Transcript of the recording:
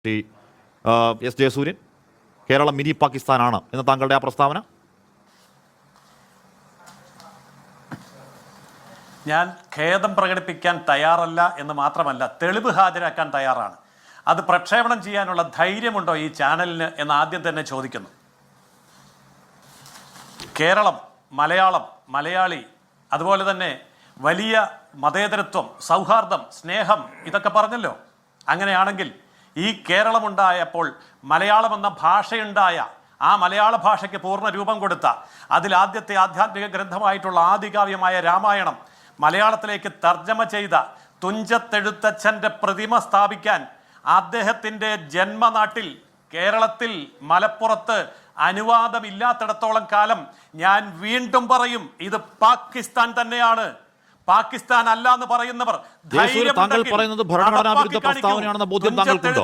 Shri S Jayasuryan, Keralam mini പാകിസ്ഥാനാണ് എന്ന താങ്കളുടെ ആ പ്രസ്താവന? ഞാൻ ഖേദം പ്രകടിപ്പിക്കാൻ തയ്യാറല്ല എന്ന് മാത്രമല്ല, തെളിവ് ഹാജരാക്കാൻ തയ്യാറാണ്. അത് പ്രക്ഷേപണം ചെയ്യാനുള്ള ധൈര്യമുണ്ടോ ഈ ചാനലിന് എന്ന് ആദ്യം തന്നെ ചോദിക്കുന്നു. കേരളം, മലയാളം, മലയാളി, അതുപോലെ തന്നെ വലിയ മതേതരത്വം, സൗഹാർദ്ദം, സ്നേഹം, ഇതൊക്കെ പറഞ്ഞല്ലോ. അങ്ങനെയാണെങ്കിൽ ഈ കേരളമുണ്ടായപ്പോൾ മലയാളം എന്ന ഭാഷയുണ്ടായ, ആ മലയാള ഭാഷയ്ക്ക് പൂർണ്ണ രൂപം കൊടുത്ത, അതിലാദ്യത്തെ ആധ്യാത്മിക ഗ്രന്ഥമായിട്ടുള്ള ആദികാവ്യമായ രാമായണം മലയാളത്തിലേക്ക് തർജ്ജമ ചെയ്ത തുഞ്ചത്തെഴുത്തച്ഛൻ്റെ പ്രതിമ സ്ഥാപിക്കാൻ അദ്ദേഹത്തിൻ്റെ ജന്മനാട്ടിൽ കേരളത്തിൽ മലപ്പുറത്ത് അനുവാദമില്ലാത്തിടത്തോളം കാലം ഞാൻ വീണ്ടും പറയും, ഇത് പാകിസ്ഥാൻ തന്നെയാണ്. പാകിസ്ഥാൻ അല്ല എന്ന് പറയുന്നവർ താങ്കൾ പറയുന്നത് ഭരണഘടനാ വിരുദ്ധ പ്രസ്താവനയാണെന്ന ബോധ്യം താങ്കൾക്കുണ്ടോ?